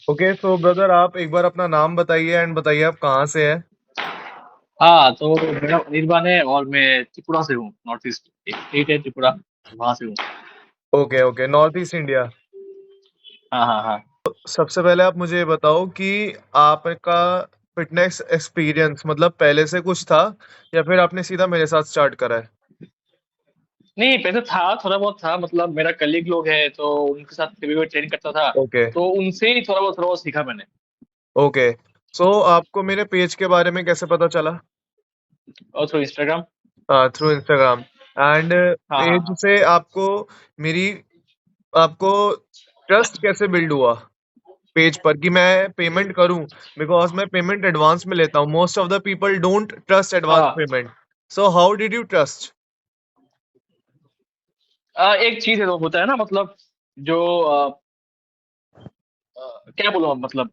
Okay, सो brother आप एक बार अपना नाम बताइए एंड बताइए आप कहाँ से हैं। हाँ, तो मेरा अनिर्बान है और मैं त्रिपुरा से हूँ। नॉर्थ ईस्ट एक स्टेट है त्रिपुरा, वहां से हूँ। Okay okay, north east India. हाँ हाँ हाँ। सबसे पहले आप मुझे ये बताओ कि आपका फिटनेस एक्सपीरियंस मतलब पहले से कुछ था या फिर आपने सीधा मेरे साथ स्टार्ट करा है। नहीं, पहले था, थोड़ा बहुत था, मतलब मेरा कलीग लोग है तो उनके साथ कभी कभी ट्रेन करता था। ओके तो उनसे ही थोड़ा बहुत सीखा मैंने। ओके, सो आपको मेरे पेज के बारे में कैसे पता चला। और through Instagram. Through Instagram. And हाँ हाँ पेज हाँ। से मेरी आपको ट्रस्ट कैसे बिल्ड हुआ पेज पर कि मैं पेमेंट करूं, बिकॉज मैं पेमेंट एडवांस में लेता हूं। Most of the people don't trust advance हाँ, payment. So how did you trust. एक चीज है, तो होता है ना, मतलब जो क्या बोलूं, मतलब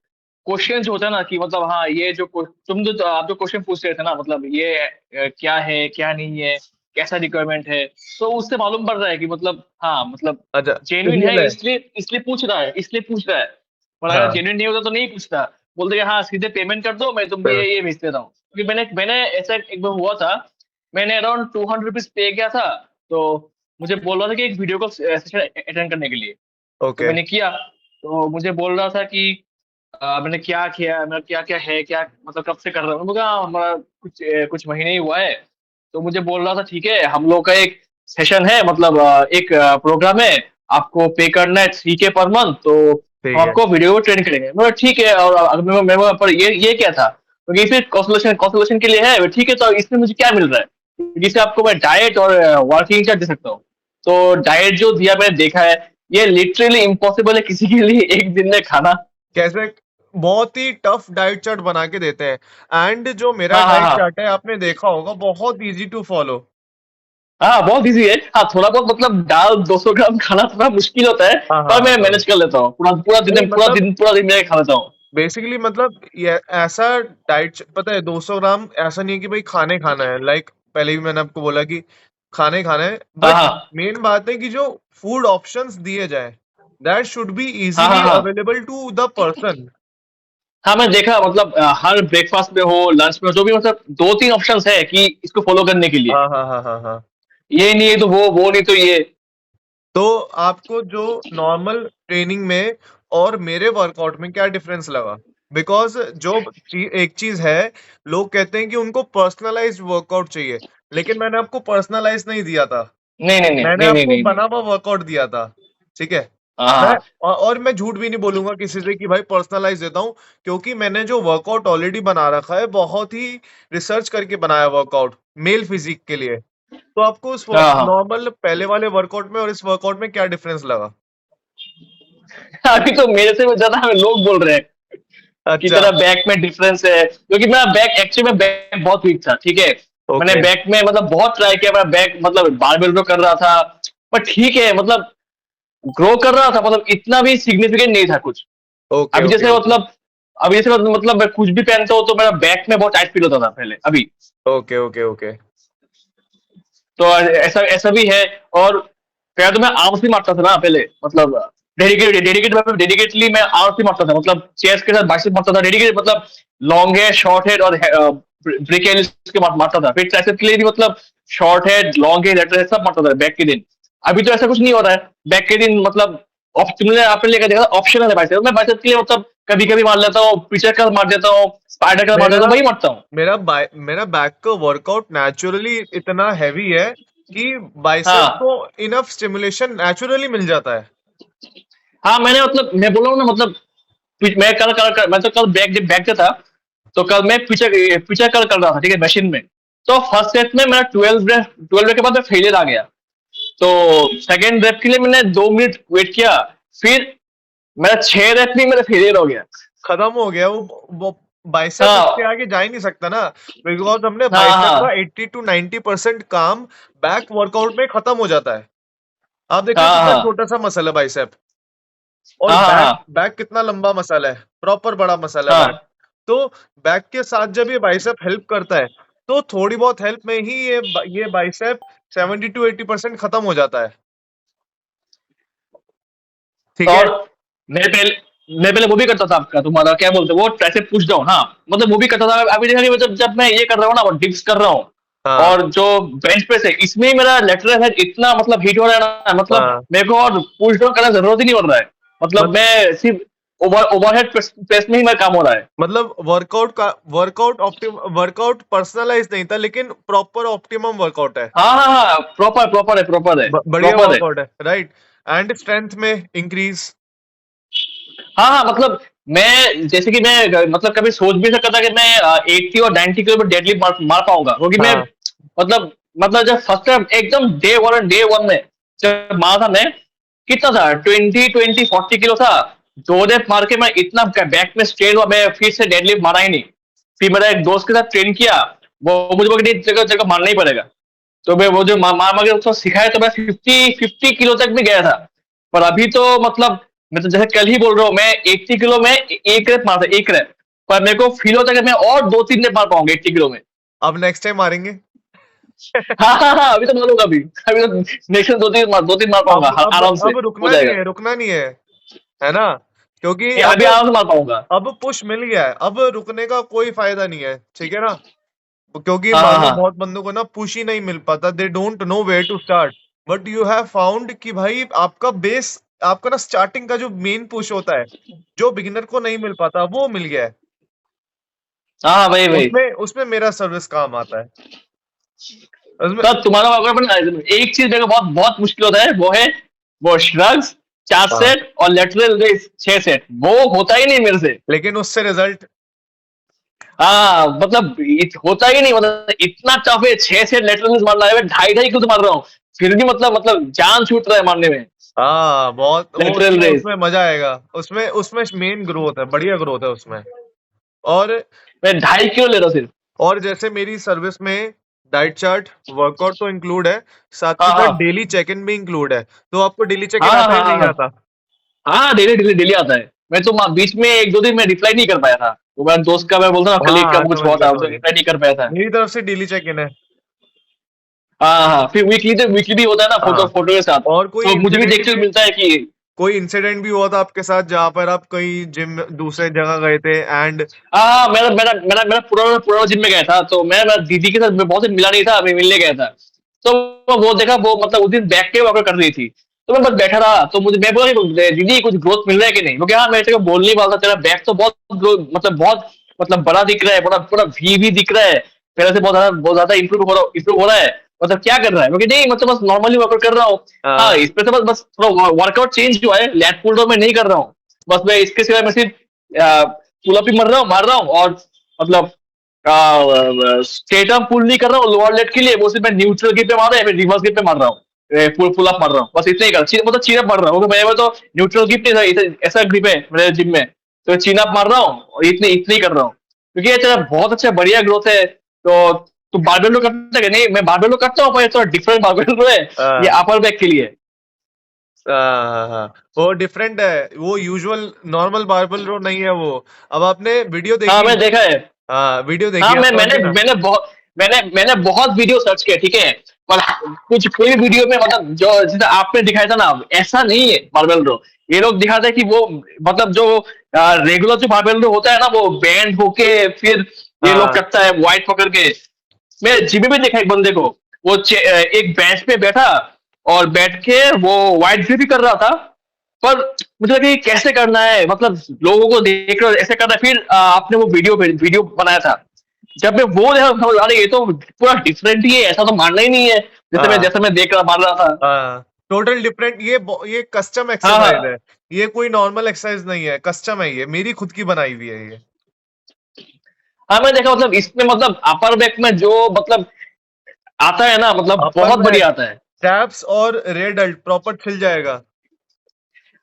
क्वेश्चन जो होता है ना, कि मतलब हाँ, ये जो आप जो क्वेश्चन पूछ रहे थे ना, मतलब ये क्या है क्या नहीं है, कैसा रिक्वायरमेंट है। तो उससे मालूम पड़ रहा है कि मतलब हाँ, मतलब अच्छा, जेन्युइन है, रियल है। इसलिए इसलिए पूछ रहा है, इसलिए पूछ रहा है। और अगर हाँ, जेन्युइन नहीं होता तो नहीं पूछता। बोलते कि हाँ, सीधे पेमेंट कर दो, मैं तुमको ये भेज देता हूँ। क्योंकि मैंने मैंने ऐसा एक बार हुआ था। मैंने अराउंड 200 रुपीज पे किया था। तो मुझे बोल रहा था कि एक वीडियो कॉल सेशन अटेंड करने के लिए। तो ओके मैंने किया। तो मुझे बोल रहा था कि मैंने क्या किया, मेरा क्या क्या है, क्या मतलब कब से कर रहा हूँ। मैंने कहा हमारा कुछ महीने ही हुआ है। तो मुझे बोल रहा था ठीक है, हम लोग का एक सेशन है, मतलब एक प्रोग्राम है। आपको पे करना है 3K पर मंथ। तो हम ठीक है। आपको वीडियो को ट्रेन करेंगे। मैं ठीक है। और अगर मैं पर ये क्या था, क्योंकि इसे कॉन्सुलेशन कॉन्सुलेशन के लिए है। ठीक है, तो इसमें मुझे क्या मिल रहा है, क्योंकि इससे आपको मैं डाइट और वर्किंग चार्ट दे सकता हूँ। तो डाइट जो दिया मैंने देखा है, ये लिटरली इम्पॉसिबल है किसी के लिए एक दिन में खाना। कैसे, बहुत ही टफ डाइट चार्ट बना के देते हैं। एंड जो मेरा हाँ हाँ डाइट हाँ। चार्ट है आपने देखा होगा, बहुत इजी टू फॉलो। हाँ, बहुत इजी है। हाँ, थोड़ा बहुत, मतलब दाल 200 ग्राम खाना थोड़ा मुश्किल होता है। हाँ हाँ पर हाँ मैं हाँ। मैनेज कर लेता हूँ, पूरा पूरा नहीं दिन पूरा मतलब दिन पूरा दिन मैं खा लेता हूँ। बेसिकली मतलब ये ऐसा डाइट पता है, 200 ग्राम ऐसा नहीं है कि भाई खाने खाना है। लाइक पहले भी मैंने आपको बोला कि खाने खाना है, हाँ बट हाँ मेन बात है कि जो फूड ऑप्शंस दिए जाए, दैट शुड बी हाँ हाँ इजीली हाँ। Available to the person. हाँ, मैं देखा, मतलब हर ब्रेकफास्ट में हो, लंच में हो, जो भी, मतलब दो तीन ऑप्शंस है कि इसको फॉलो करने के लिए। हाँ हाँ हाँ हाँ हाँ। ये नहीं है तो वो नहीं तो ये। तो आपको जो नॉर्मल ट्रेनिंग में और मेरे वर्कआउट में क्या डिफरेंस लगा। बिकॉज एक चीज है, लोग कहते हैं कि उनको पर्सनलाइज्ड वर्कआउट चाहिए, लेकिन मैंने आपको पर्सनलाइज नहीं दिया था। नहीं नहीं नहीं मैंने नहीं नहीं आपको नहीं नहीं। बना हुआ वर्कआउट दिया था। ठीक है। हाँ हाँ मैं हाँ। और मैं झूठ भी नहीं बोलूंगा किसी से कि भाई पर्सनलाइज देता हूँ, क्योंकि मैंने जो वर्कआउट ऑलरेडी बना रखा है, बहुत ही रिसर्च करके बनाया वर्कआउट मेल फिजिक के लिए। तो आपको उस हाँ हाँ। नॉर्मल पहले वाले वर्कआउट में और इस वर्कआउट में क्या डिफरेंस लगा। अभी तो मेरे से ज्यादा हमें लोग बोल रहे हैं कि अच्छा। तेरा बैक में डिफरेंस है, क्योंकि मेरा बैक एक्चुअली में बैक बहुत वीक था। ठीक है। मैंने ओके बैक में मतलब बहुत ट्राई किया, मेरा बैक मतलब बारबेल ग्रो कर रहा था। पर ठीक है, मतलब ग्रो कर रहा था, मतलब इतना भी सिग्निफिकेंट नहीं था कुछ। ओके अभी ओके जैसे ओके मतलब अभी जैसे मतलब मैं कुछ भी पहनता हूँ तो मेरा बैक में बहुत टाइट फील होता था पहले। अभी ओके ओके ओके। तो ऐसा ऐसा भी है। और पहले तो मैं आर्म्स भी मारता था ना पहले, मतलब डेडिकेटली मैं आर्म्स भी मारता था, मतलब चेस्ट के साथ बाइसेप मारता था डेडिकेट, मतलब लॉन्ग हेड, शॉर्ट हेड और ब्रिक हेड के मारता था। फिर ट्राइसेप के लिए भी, मतलब short head, long head, lateral head सब मारता था बैक के दिन। अभी तो ऐसा कुछ नहीं हो रहा है बैक के दिन, मतलब तुमने आपने लेकर देखा ऑप्शन है बाइसेप, मैं बाइसेप के लिए मतलब कभी कभी मार लेता हूँ, पिचर का मार देता हूँ, स्पाइडर का मार देता मेरा हूँ, वही मारता हूँ। मेरा बैक का वर्कआउट नेचुरली इतना हैवी है कि बाइसेप हाँ को इनफ स्टिमुलेशन नेचुरली मिल जाता है। हाँ, मैंने मतलब मैं बोला हूँ ना, मतलब मैं मैं तो कल बैक बैक पे था। तो कल मैं पिचर पिचर कर रहा था, ठीक है, मशीन में। तो फर्स्ट सेट में मेरा 12 रेप के बाद मैं फेलियर आ गया। तो सेकंड रेप के लिए मैंने 2 मिनट वेट किया। फिर मेरा 6 रेप में मेरा फेलियर हो गया। खत्म हो गया वो बाइसेप उसके हाँ आगे जा ही नहीं सकता ना। बिकॉज हमने हाँ बाइसेप का हाँ 80 to 90% काम बैक वर्कआउट में खत्म हो जाता है। आप देखो हाँ कितना हाँ छोटा सा मसल है बाइसेप, और हाँ बैक हाँ बैक कितना लंबा मसल है, प्रॉपर बड़ा मसल है बैक। हाँ तो बैक के साथ जब ये बाइसेप हेल्प करता है, तो थोड़ी बहुत हेल्प में ही ये बाइसेप 70 to 80% खत्म हो जाता है। ठीक है। और मैं पहले मैं पहले वो भी करता था आपका तुम्हारा क्या बोलते हैं वो ट्राइसेप पुश डाउन, हाँ मतलब वो भी करता था। अभी देखा कि जब जब मैं ये कर रहा हूँ ना, वो डिप्स कर रहा हूँ हाँ, और जो बेंच प्रेस है इसमें मेरा लेटरल हेड इतना मतलब हिट हो रहा है ना, मतलब हाँ। मेरे को और पुश डाउन करने की जरूरत ही नहीं पड़ रहा है। मत मतलब मैं सिर्फ ओवरहेड प्रेस में ही मेरा काम हो रहा है। मतलब वर्कआउट पर्सनलाइज़ नहीं था, लेकिन प्रॉपर ऑप्टिमम वर्कआउट है। हाँ हाँ हाँ, प्रॉपर प्रॉपर है, प्रॉपर है, बढ़िया प्रॉपर है। वर्कआउट है, राइट। एंड स्ट्रेंथ में इंक्रीज। हाँ हाँ, मतलब मैं जैसे कि मैं मतलब कभी सोच भी नहीं सकता था कि मैं 80 और 90 किलो में डेडलिफ्ट मार पाऊंगा, क्योंकि मैं हाँ, मतलब जब फर्स्ट टाइम एकदम डे वन में जब मारा था, मैं कितना था 20 20 40 किलो था। 2 रेप मार के मैं इतना बैक में स्ट्रेन हुआ, मैं फिर से डेडलिफ्ट मारा ही नहीं। फिर मेरा एक दोस्त के साथ ट्रेन किया, वो मुझे बोला कि नहीं, जगह जगह मारना ही पड़ेगा। तो मैं वो जो मार मार के उसको सिखाया, तो मैं 50 किलो तक भी गया था। पर अभी तो मतलब मैं तो जैसे कल ही बोल रहा हूँ, मैं 80 किलो में एक रेप मारता, एक रेप। पर मेरे को फील होता है कि मैं और 2 3 रेप मार पाऊंगा 80 किलो में। अब नेक्स्ट टाइम मारेंगे। हाँ हाँ हाँ, अभी तो मारूंगा। अभी तो नेक्स्ट दो तीन मार पाऊंगा, अब अब आराम से अब हो रुकना नहीं जाएगा। है, रुकना नहीं है ना? क्योंकि ये अब अभी आराम से मार पाऊंगा। पुश मिल गया है, अब रुकने का कोई फायदा नहीं है, ठीक है ना? क्योंकि हाँ हाँ मान लो हाँ बहुत बंदों को ना पुश ही नहीं मिल पाता, they don't know where to start. But you have found कि भाई आपका बेस, आपका ना स्टार्टिंग का जो मेन पुश होता है, जो बिगिनर को नहीं मिल पाता, वो मिल गया है। हाँ हाँ, वही वही। उसमें उसमें मेरा सर्विस काम आता है उसमें। तो तुम्हारा अगर एक चीज मेरे को बहुत बहुत मुश्किल होता है, वो है वो श्रग्स 4 सेट और लेटरल रेस 6 सेट, वो होता ही नहीं मेरे से। लेकिन उससे रिजल्ट। हाँ मतलब होता ही नहीं, मतलब इतना टफ है 6 सेट लेटरल रेस मारना है, मैं ढाई ढाई किलो तो मार रहा हूँ, फिर भी मतलब जान छूट रहा है मारने में। हाँ, बहुत वो लेटरल उसमें रेस उसमें मजा आएगा। उसमें उसमें मेन ग्रोथ है, बढ़िया ग्रोथ है उसमें। और मैं 2.5 किलो ले रहा हूँ सिर्फ। जैसे मेरी सर्विस में डाइट चार्ट, वर्कआउट तो इंक्लूड है, साथ के हाँ साथ हाँ डेली चेक इन भी इंक्लूड है। तो आपको डेली चेक हाँ इन हाँ आता है हाँ नहीं हाँ आता? हाँ, डेली डेली डेली आता है। मैं तो बीच में 1 2 दिन में रिप्लाई नहीं कर पाया था, वो मेरा दोस्त का, मैं बोलता ना हाँ कलीग का हाँ, कुछ समझ हुआ गया था, समझ उसे गया। रिप्लाई नहीं कर पाया था। मेरी तरफ से डेली चेक इन है। हाँ हाँ, फिर वीकली भी होता है ना, फोटो हाँ। फोटो के साथ। और कोई तो मुझे भी इंसिडेंट देखते हुए भी मिलता है कि भी हुआ था आपके साथ, जहां पर आप कहीं जिम दूसरे जगह गए थे एंड। हाँ हाँ, मेरा मेरा मेरा मेरा पुराना पुराना जिम में गया था, तो मैं दीदी के साथ मैं बहुत दिन मिला नहीं था, मैं मिलने गया था। तो वो देखा, वो मतलब उस दिन बैक के वर्कआउट कर रही थी, तो मैं बस बैठा रहा, तो मुझे मैं बोला कि दीदी कुछ ग्रोथ मिल रहा है कि नहीं, क्योंकि हाँ मैं तेरे को बोल नहीं पाता, तेरा बैक तो बहुत मतलब बहुत मतलब बड़ा दिख रहा है, पूरा पूरा वी भी दिख रहा है, पहले से बहुत ज्यादा इंप्रूव हो रहा है। मतलब क्या कर रहा है, क्योंकि नहीं मतलब बस नॉर्मली वर्कआउट कर रहा हूँ। हाँ, हाँ, इसमें से बस बस थोड़ा वर्कआउट चेंज हुआ है, लैट पुल डाउन में नहीं कर रहा हूँ। बस मैं इसके सिवाय मैं सिर्फ पुल अप ही मार रहा हूँ, और मतलब स्ट्रेट अप पुल नहीं कर रहा हूँ लोअर लेट के लिए, वो सिर्फ मैं न्यूट्रल ग्रिप पे मार रहा है, फिर रिवर्स ग्रिप पे मार रहा हूँ, पुल अप मार रहा हूँ, बस इतना ही कर मतलब चीन अप मार रहा हूँ, क्योंकि मेरे में तो न्यूट्रल ग्रिप नहीं था, ऐसा ग्रिप है मेरे जिम में, तो चीन अप मार रहा हूँ और इतने इतने ही कर रहा हूँ, क्योंकि ये तेरा बहुत अच्छा बढ़िया ग्रोथ है। तो बारबेल रो करता है कि नहीं, मैं बारबेल रो करता हूँ, पर ये थोड़ा डिफरेंट बारबेल रो है, ये हाँ, अपर बैक के लिए। हाँ, हाँ, वो डिफरेंट है, वो यूजुअल नॉर्मल बार्बल रो नहीं है वो। अब आपने वीडियो हाँ, देखी? मैं देखा है। हाँ, वीडियो हाँ, देखी मैं आपने मैंने उनकी ना? मैंने बहुत वीडियो सर्च किए, ठीक है, पर कुछ कोई वीडियो में मतलब जो जैसे आपने दिखाया था ना, ऐसा नहीं है बारबेल रो। ये लोग दिखाते हैं कि वो मतलब जो रेगुलर जो बारबेल रो होता है ना, वो बैंड होके फिर ये लोग हाँ, करता है वाइट पकड़ के। मैं जिम में भी देखा एक बंदे को, वो एक बेंच पे बैठा और बैठ के वो वाइट ग्रिप भी कर रहा था, पर मुझे लगा कि कैसे करना है, मतलब लोगों को देख रहे हो ऐसे करना है। फिर आपने वो वीडियो बनाया था, जब मैं वो देखा समझ अरे ये तो पूरा डिफरेंट ही है, ऐसा तो मानना ही नहीं है, हाँ, जैसे मैं देख रहा मार रहा था। हाँ, टोटल डिफरेंट। ये कस्टम हाँ एक्सरसाइज है। हाँ ये कोई नॉर्मल एक्सरसाइज नहीं है, कस्टम है, ये मेरी खुद की बनाई हुई है ये। हाँ, मैं देखा मतलब इसमें मतलब अपर बैक में जो मतलब आता है ना, मतलब अपर बहुत बैक, बढ़िया आता है। ट्रैप्स और रेयर डेल्ट प्रॉपर छिल जाएगा।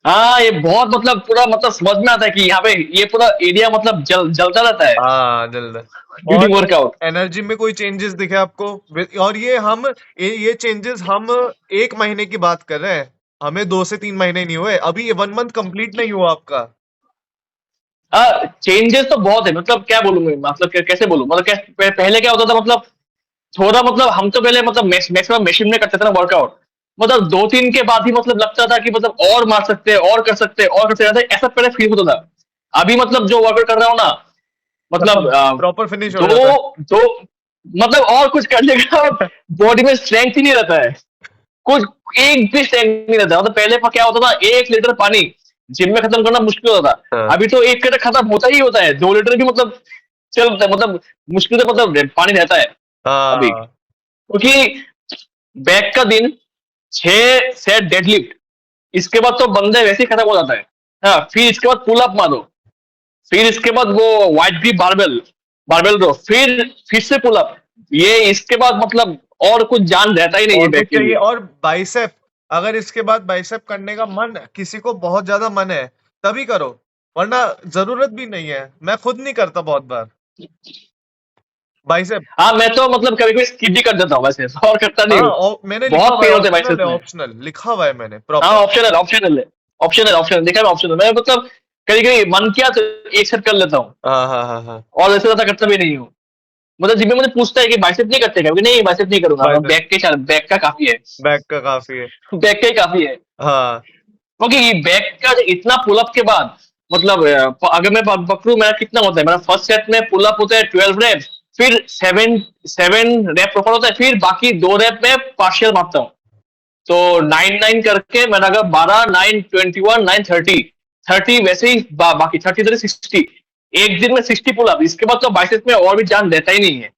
हाँ, ये बहुत मतलब पूरा मतलब समझ में आता है कि यहाँ पे ये पूरा एरिया मतलब जलता रहता है हाँ, जल्द। और ड्यूरिंग वर्कआउट। एनर्जी में कोई चेंजेस दिखे आपको? और ये चेंजेस हम 1 महीने की बात कर रहे हैं। हमें 2 से 3 महीने नहीं हुए अभी, 1 मंथ कंप्लीट नहीं हुआ आपका। चेंजेस तो बहुत है, मतलब क्या बोलूं मैं, मतलब कैसे बोलूं, मतलब पहले क्या होता था, मतलब थोड़ा मतलब हम तो पहले मतलब मैक्सिमम मशीन में करते थे ना वर्कआउट, मतलब 2-3 के बाद ही मतलब लगता था कि मतलब और मार सकते हैं, और कर सकते हैं, और कर सकते हैं, ऐसा पहले फील होता था। अभी मतलब जो वर्कआउट कर रहा हूँ ना, मतलब प्रॉपर फिनिश हो जाता है। दो दो मतलब और कुछ करने का बॉडी में स्ट्रेंथ ही नहीं रहता है। कुछ एक भी स्ट्रेंथ नहीं रहता। मतलब पहले पर क्या होता था, 1 लीटर पानी जिम में खत्म करना मुश्किल होता था। हाँ अभी तो 1 लीटर खत्म होता ही होता है, 2 लीटर भी मतलब चलता है, मतलब मुश्किल से मतलब पानी रहता है अभी। हाँ। क्योंकि बैक का दिन 6 सेट डेडलिफ्ट, इसके बाद तो बंदे वैसे ही खत्म हो जाता है। हाँ, फिर इसके बाद पुल अप मारो, फिर इसके बाद वो वाइट ग्रिप बारबेल बारबेल रो, फिर से पुल अप। ये इसके बाद मतलब और कुछ जान रहता ही नहीं है और कुछ बैक के चाहिए? लिए। और बाइसेप, अगर इसके बाद बाइसेप करने का मन किसी को बहुत ज्यादा मन है तभी करो, वरना जरूरत भी नहीं है। मैं खुद नहीं करता बहुत बार बाइसेप। हाँ, मैं तो मतलब कभी कभी स्किप भी कर देता हूँ वैसे, और करता नहीं हाँ, हूँ। और मैंने लिखा बहुत हुआ है पेन होते हैं ऑप्शनल बाइसेप्स है, में। ऑप्शनल लिखा हुआ है मैंने हाँ, प्रॉपर। ऑप्शनल ऑप्शनल है, ऑप्शनल ऑप्शनल देखा है ऑप्शनल। मैं मतलब कभी कभी मन किया तो एक सेट कर लेता हूँ, हाँ हाँ हाँ हाँ। और ऐसे ज्यादा करता भी नहीं हूँ। मतलब जिम में मुझे पूछता है कि बाइसेप नहीं करते क्या, नहीं बाइसेप नहीं करूंगा, बाइसेप, बैक का काफी है। बैक का काफी है। बैक का ही काफी है। हाँ क्योंकि बैक का इतना पुलअप के बाद मतलब अगर मैं पकड़ू, मेरा कितना होता है, मेरा फर्स्ट सेट में पुलअप होता है 12 रेप, फिर 7 7 रेप प्रॉपर होता है, फिर बाकी 2 रेप में पार्शियल मारता हूँ। तो 9 9 करके मैंने अगर 12 9 21 9 30 वैसे ही बाकी 30 60 एक दिन में 60 पुलअप। इसके बाद तो बाइसेप्स में और भी जान रहता ही नहीं है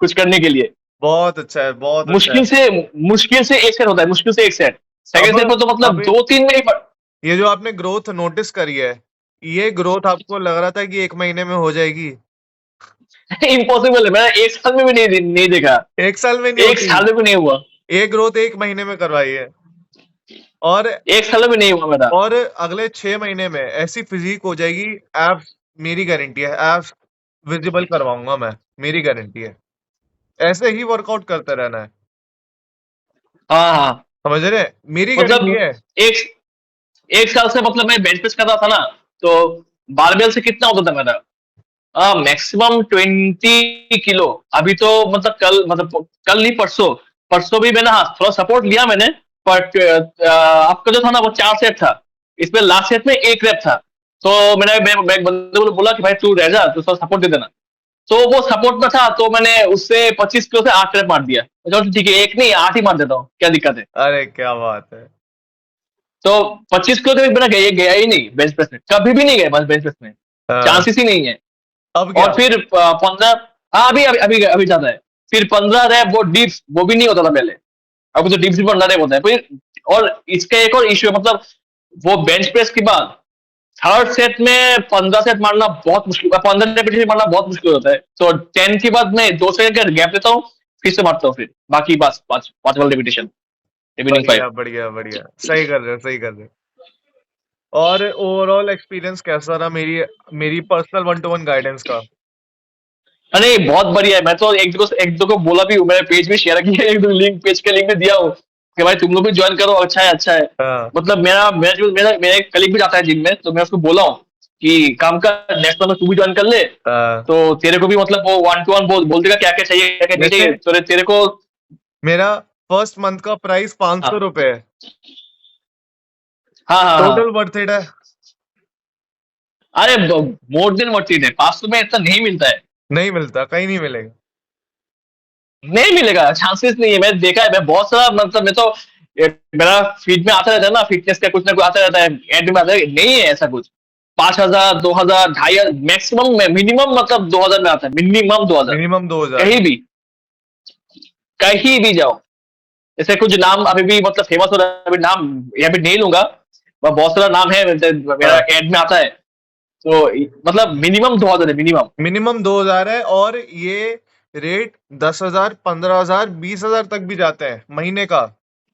कुछ करने के लिए। बहुत अच्छा है, बहुत अच्छा है। मुश्किल से मुश्किल से एक सेट होता है, मुश्किल से एक सेट। अब सेकंड सेट में तो मतलब अब 2 3 में ही ये जो आपने ग्रोथ नोटिस करी है, ये ग्रोथ आपको लग रहा था कि 1 महीने में हो जाएगी? इम्पॉसिबल है। मैंने 1 साल में भी नहीं देखा। 1 साल में नहीं एक होती। साल में भी नहीं हुआ। ये ग्रोथ 1 महीने में करवाई है। और 1 साल में भी नहीं हुआ मेरा। और अगले 6 महीने में ऐसी फिजिक हो जाएगी। एब्स, मेरी गारंटी है, एब्स विजिबल करवाऊंगा मैं, मेरी गारंटी है। ऐसे ही वर्कआउट करते रहना है, हाँ हाँ। समझ रहे हैं? मेरी गारंटी मतलब है। एक एक साल से मतलब मैं बेंच प्रेस कर रहा था ना, तो बारबेल से कितना होता था मेरा, मैक्सिमम 20 किलो। अभी तो मतलब कल नहीं, परसों परसों भी मैंने, हाँ थोड़ा सपोर्ट लिया मैंने। बट आपका जो था ना वो 4 सेट था, इसमें लास्ट सेट में 1 रेप था। तो मैं एक बंदे को बोला कि भाई तू रह जा, तू थोड़ा सपोर्ट दे देना। तो वो सपोर्ट में था, तो मैंने उससे 25 किलो से 8 रेप मार दिया। मैं कहा, ठीक है, एक नहीं 8 ही मार देता हूँ, क्या दिक्कत है। अरे क्या बात है। तो 25 किलो के बिना गया गया ही नहीं बेंच प्रेस में, कभी भी नहीं गया बस बेंच प्रेस में। हाँ, चांसेस ही नहीं है। अब क्या? और फिर 15, हाँ अभी अभी अभी अभी जाता है। फिर 15 रैप वो डिप्स, वो भी नहीं होता था पहले। अब तो डिप्स भी 15 रैप होता है फिर। और इसका एक और इश्यू है, मतलब वो बेंच प्रेस के बाद थर्ड सेट में 15 सेट मारना बहुत मुश्किल, 15 रेपिटेशन मारना बहुत मुश्किल होता है। तो 10 के बाद मैं 2 सेकंड का गैप लेता हूँ, फिर से मारता हूँ, फिर बाकी बस पांच पांच वाला रेपिटेशन, रिमेनिंग बढ़िया 5। बढ़िया बढ़िया, सही कर रहे हो, सही कर रहे हो। और ओवरऑल एक्सपीरियंस कैसा रहा मेरी मेरी पर्सनल 1 to 1 गाइडेंस का? अरे बहुत बढ़िया है। मैं तो एक दो को बोला भी हूँ, मैंने पेज भी शेयर किया है, एक दो लिंक, पेज के लिंक भी दिया हूँ कि भाई तुम लोग भी ज्वाइन करो, अच्छा है अच्छा है। हाँ मतलब मेरा एक कलीग भी जाता है जिम में, तो मैं उसको बोला हूँ कि काम का नेक्स्ट मंथ तू भी ज्वाइन कर ले। हाँ। तो तेरे को भी मतलब वो 1 to 1 बोल देगा क्या क्या चाहिए, क्या क्या नहीं वैसे चाहिए, तो तेरे को। मेरा फर्स्ट मंथ का प्राइस 500 रुपए हाँ है। हाँ हाँ हाँ। टोटल वर्थ इट है। अरे मोर देन वर्थ इट है, 500 में इतना नहीं मिलता है। नहीं मिलता, कहीं नहीं मिलेगा। नहीं मिलेगा, चांसेस नहीं है। मैं देखा है, मैं बहुत सारा मतलब मैं तो मेरा फीड में आता रहता है ना, फिटनेस का कुछ ना कुछ आता रहता है, एड में आता है, नहीं है ऐसा कुछ। 5,000 2,000 2,500 मैक्सिमम में, मिनिमम मतलब 2,000 में आता है, मिनिमम 2,000। मिनिमम 2000 कहीं है। भी, कहीं भी जाओ। जैसे कुछ नाम अभी भी मतलब फेमस हो रहा है, अभी नाम यहाँ पे नहीं लूंगा, वह बहुत सारा नाम है, मेरा हाँ, एड में आता है। तो मतलब मिनिमम 2,000 है, मिनिमम। मिनिमम 2000 है। और ये रेट 10,000, 15,000, 20,000 तक भी जाते हैं महीने का।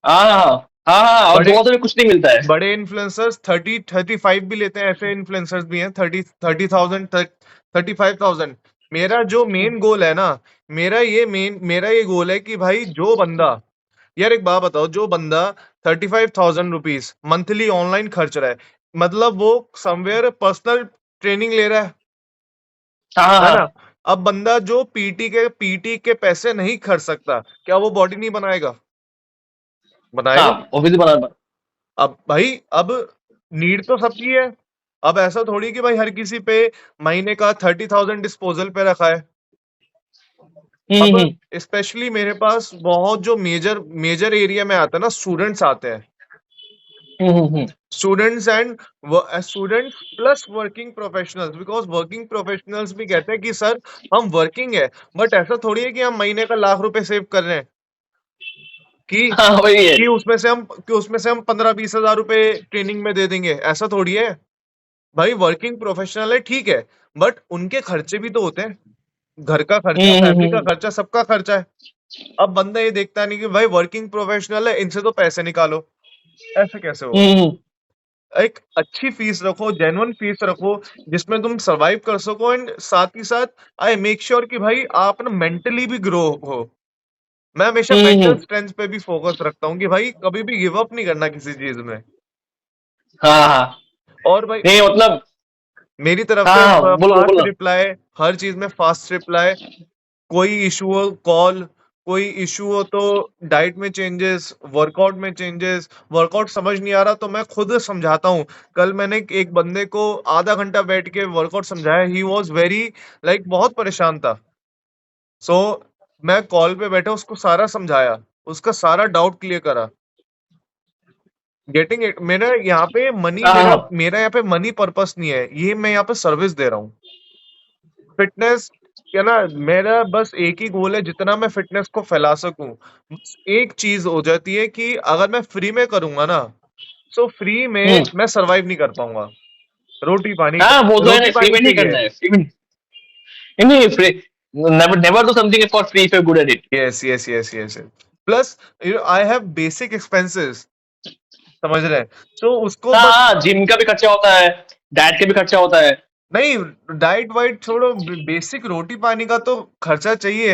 हाँ हाँ हाँ हाँ, और बड़े 2,000 में कुछ नहीं मिलता है। बड़े इन्फ्लुएंसर्स 30 35 भी लेते हैं, ऐसे इन्फ्लुएंसर्स भी हैं 30,000 तक, 35,000। मेरा जो मेन गोल है ना, मेरा ये गोल है कि भाई जो बंदा, यार एक बात बताओ, जो बंदा 35,000 रुपीज मंथली ऑनलाइन खर्च रहा है, मतलब वो समवेयर पर्सनल ट्रेनिंग ले रहा हाँ हाँ है ना? हाँ। अब बंदा जो पीटी के पैसे नहीं खर्च सकता, क्या वो बॉडी नहीं बनाएगा? बनाएगा। हाँ, ऑब्वियसली बना। अब भाई, अब नीड तो सबकी है। अब ऐसा थोड़ी कि भाई हर किसी पे महीने का 30,000 डिस्पोजल पे रखा है। अब हम्म। स्पेशली मेरे पास बहुत जो मेजर मेजर एरिया में आता है ना, स्टूडेंट्स आते हैं। हम्म। Students and students plus working professionals, because working professionals भी कहते हैं कि सर हम वर्किंग है, बट ऐसा थोड़ी है कि हम महीने का लाख रुपए सेव कर रहे हैं कि हाँ, वही है। उसमें से हम 15-20 हजार रुपए ट्रेनिंग में दे देंगे, ऐसा थोड़ी है। भाई वर्किंग प्रोफेशनल है, ठीक है, बट उनके खर्चे भी तो होते हैं। घर का खर्चा, फैमिली का हम्म। खर्चा, सबका खर्चा है। अब बंदा ये देखता नहीं कि भाई वर्किंग प्रोफेशनल है, इनसे तो पैसे निकालो। ऐसे कैसे होगा? हम्म। एक अच्छी फीस रखो, जेन्युइन फीस रखो, जिसमें तुम सरवाइव कर सको, एंड साथ ही साथ आई मेक श्योर कि भाई आप ना मेंटली भी ग्रो हो। मैं हमेशा मेंटल हम्म। स्ट्रेंथ पे भी फोकस रखता हूँ कि भाई कभी भी गिव अप नहीं करना किसी चीज में। हाँ, हाँ। और भाई नहीं मतलब, मेरी तरफ हाँ, से हाँ, बोलो, फास्ट बोलो। रिप्लाई, हर चीज में फास्ट रिप्लाई। कोई इशू हो कॉल, कोई इशू हो तो डाइट में चेंजेस, वर्कआउट में चेंजेस, वर्कआउट समझ नहीं आ रहा तो मैं खुद समझाता हूँ। कल मैंने एक बंदे को आधा घंटा बैठ के वर्कआउट समझाया, ही वॉज वेरी लाइक बहुत परेशान था। सो मैं कॉल पे बैठा उसको सारा समझाया, उसका सारा डाउट क्लियर करा। Getting it? मेरा यहाँ पे मनी, हाँ, हाँ, मेरा हाँ। मेरा यहाँ पे मनी पर्पस नहीं है, ये मैं यहाँ पे सर्विस दे रहा हूँ। फिटनेस क्या ना, मेरा बस एक ही गोल है, जितना मैं फिटनेस को फैला सकूं। बस एक चीज हो जाती है कि अगर मैं फ्री में करूंगा ना, तो फ्री में हम्म। मैं सरवाइव नहीं कर पाऊंगा। रोटी पानी, हाँ, वो तो है रोटी ना, फ्री पानी में नहीं चाहिए। करना है, फ्री में नहीं, free. Never never do something for free if you good at it. Yes yes yes yes. Plus I have basic expenses, समझ रहे हैं? तो उसको हाँ, बस, हाँ, जिम का भी खर्चा होता है, डाइट का भी खर्चा होता है। नहीं, डाइट वाइट छोड़ो, बेसिक रोटी पानी का तो खर्चा चाहिए।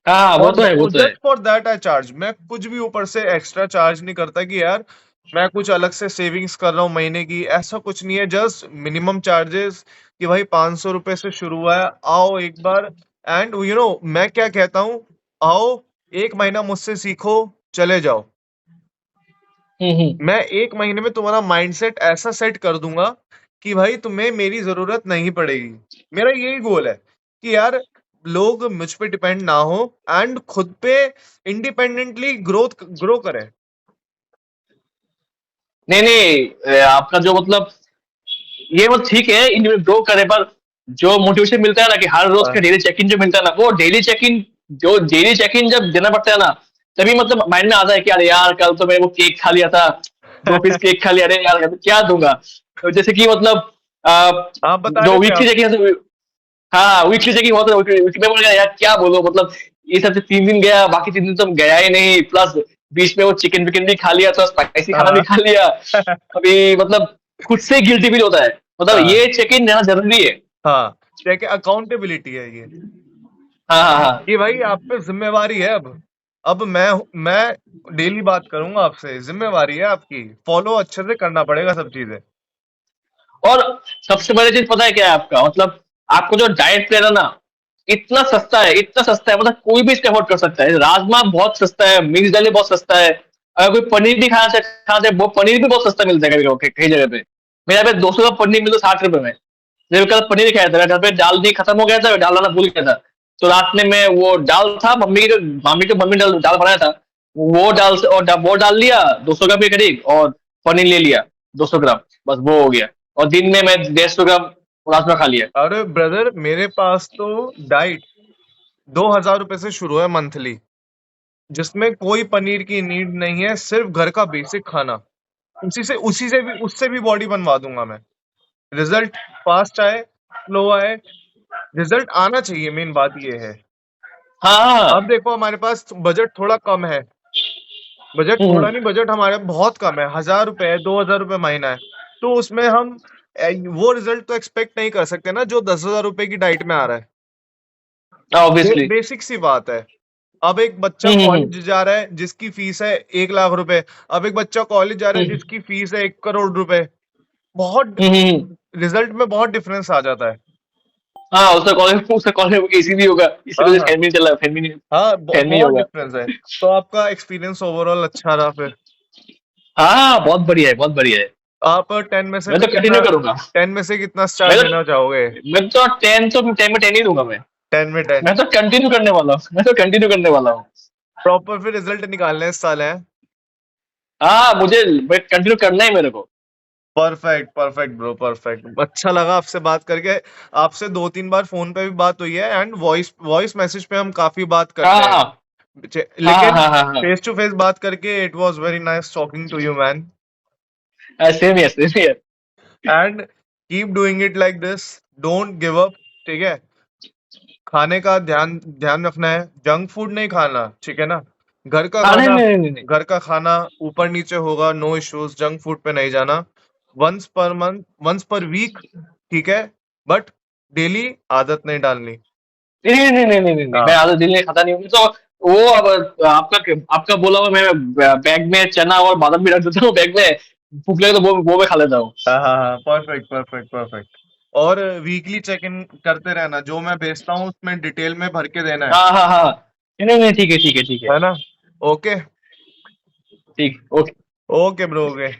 हाँ, हाँ, वो और तो है, वो तो है। Just for that I charge. मैं कुछ भी ऊपर से एक्स्ट्रा चार्ज नहीं करता कि यार मैं कुछ अलग से सेविंग्स कर रहा हूँ महीने की, ऐसा कुछ नहीं है। जस्ट मिनिमम चार्जेस कि भाई 500 रुपए से शुरू हुआ है, आओ एक बार। एंड मैं क्या कहता हूँ, आओ एक महीना मुझसे सीखो, चले जाओ। हम्म। मैं एक महीने में तुम्हारा माइंडसेट ऐसा सेट कर दूंगा कि भाई तुम्हें मेरी जरूरत नहीं पड़ेगी। मेरा यही गोल है कि यार लोग मुझ पे डिपेंड ना हो, एंड खुद पे इंडिपेंडेंटली ग्रो करें। नहीं, नहीं, आपका जो मतलब, ये मतलब ठीक है, इंडिविजुअल ग्रो करे, पर जो मोटिवेशन मिलता है ना कि हर रोज का हाँ। डेली चेक इन जो मिलता है ना, वो डेली चेक इन, जो डेली चेक इन जब देना पड़ता है ना, तभी मतलब माइंड में आता है कि अरे यार, कल तो मैं वो केक खा लिया था, 2 पीस केक खा लिया, अरे यार अभी क्या दूंगा। तो जैसे कि मतलब, आ, आप बता जो रहे थे वीकली आप। चेकिंग है, हाँ, वीकली चेकिंग होता है, वीकली में बोल गया यार क्या बोलो, मतलब ये सबसे 3 दिन गया, बाकी 3 दिन तो गया ही नहीं, प्लस बीच में वो चिकन विकन भी खा लिया, तो स्पाइसी खाना भी हाँ। खा लिया। अभी मतलब खुद से गिल्टी फील होता है, मतलब हाँ। ये चेक इन रहना जरूरी है। हाँ, चेक अकाउंटेबिलिटी है ये, हाँ, हाँ, हाँ। कि भाई आप पे जिम्मेवारी है। अब मैं डेली बात करूंगा आपसे, जिम्मेवारी है आपकी, फॉलो अच्छे से करना पड़ेगा सब चीजें। और सबसे बड़ी चीज पता है क्या है आपका, मतलब आपको जो डाइट प्लान है ना, इतना सस्ता है, इतना सस्ता है, मतलब कोई भी इसको अफोर्ड कर सकता है। राजमा बहुत सस्ता है, मिक्स दालें बहुत सस्ता है, अगर कोई पनीर भी खाना चाहे, वो पनीर भी बहुत सस्ता मिलता है कभी कई जगह पे। मेरे यहाँ पे 200 का पनीर मिलता 60 रुपए में। जब कल पनीर खाया था, घर पे दाल भी खत्म हो गया था, दाल लाना भूल गया था। तो रात में मैं वो दाल था, मम्मी दाल दाल बनाया था, वो दाल से और वो डाल लिया 200 ग्राम के करीब, और पनीर ले लिया 200 ग्राम, बस वो हो गया। और दिन में मैं 150 ग्राम राजमा खा लिया। अरे ब्रदर, मेरे पास तो डाइट 2,000 रुपए से शुरू है मंथली, जिसमें कोई पनीर की नीड नहीं है, सिर्फ घर का बेसिक खाना। उसी से भी, उससे भी बॉडी बनवा दूंगा मैं। रिजल्ट फास्ट आए, स्लो आए, रिजल्ट आना चाहिए, मेन बात ये है। हाँ, अब हाँ। देखो हमारे पास बजट थोड़ा कम है, बजट हम्म। थोड़ा नहीं, बजट हमारे बहुत कम है, 1,000 रुपए है, 2,000 रुपए महीना है। तो उसमें हम वो रिजल्ट तो एक्सपेक्ट नहीं कर सकते ना जो 10,000 रुपए की डाइट में आ रहा है। ऑब्वियसली। बेसिक सी बात है। अब एक बच्चा हम्म। कॉलेज जा रहा है जिसकी फीस है 1 लाख रुपए, अब एक बच्चा कॉलेज जा रहा है हम्म। जिसकी फीस है 1 करोड़ रुपए। बहुत हम्म। रिजल्ट में बहुत डिफरेंस आ जाता है। हाँ, उसका कॉलेज में एसी भी होगा, इसी हाँ वजह से हाँ फैन भी नहीं चल रहा, हाँ, फैन नहीं बहुत होगा। डिफरेंस है। तो आपका एक्सपीरियंस ओवरऑल अच्छा रहा फिर? हाँ, बहुत बढ़िया है, बहुत बढ़िया है। आप 10 में से मैं फिर तो कितना, कंटिन्यू करूंगा। 10 में से कितना स्टार मैं तो देना चाहोगे? मैं तो 10 में 10 ही दूंगा मैं। 10 में 10। मैं तो कंटिन्यू करने वाला हूँ, मैं तो कंटिन्यू करने वाला हूँ। प्रॉपर फिर रिजल्ट निकालने हैं इस साल है? हाँ, मैं कंटिन्यू करना है मेरे को। Perfect perfect bro, perfect. अच्छा लगा आपसे बात करके। आपसे 2-3 बार फोन पे भी बात हुई है, एंड वॉइस वॉइस मैसेज पे हम काफी बात हाँ करते हाँ हैं। हाँ हाँ लेकिन हाँ हाँ हाँ। फेस टू फेस बात करके it was very nice talking to you man. Same here, same here. And keep doing it like this, don't give up, ठीक है? खाने का ध्यान ध्यान रखना है, जंक फूड नहीं खाना, ठीक है ना? घर का हाँ, नहीं खाना, नहीं नहीं नहीं। घर का खाना ऊपर नीचे होगा, नो इश्यूज, जंक फूड पे नहीं जाना। वंस पर मंथ, वंस पर वीक, ठीक है, बट डेली आदत नहीं डालनी। नहीं नहीं नहीं नहीं नहीं नहीं नहीं, मैं हाँ आधा दिल नहीं खाता नहीं हूँ तो। वो अब आपका बोला हुआ मैं बैग में चना और बादाम भी रख देता हूँ बैग में। भूख लगे तो वो मैं खा लेता हूँ। हाँ हाँ हाँ, परफेक्ट परफेक्ट परफेक्ट। और वीकली चेक इन करते रहना, जो मैं भेजता हूँ उसमें डिटेल में भर के देना हाँ हाँ हाँ। नहीं नहीं नहीं, ठीक है ठीक है ठीक है। है ना? ओके। ठीक, ओके। Okay bro, okay.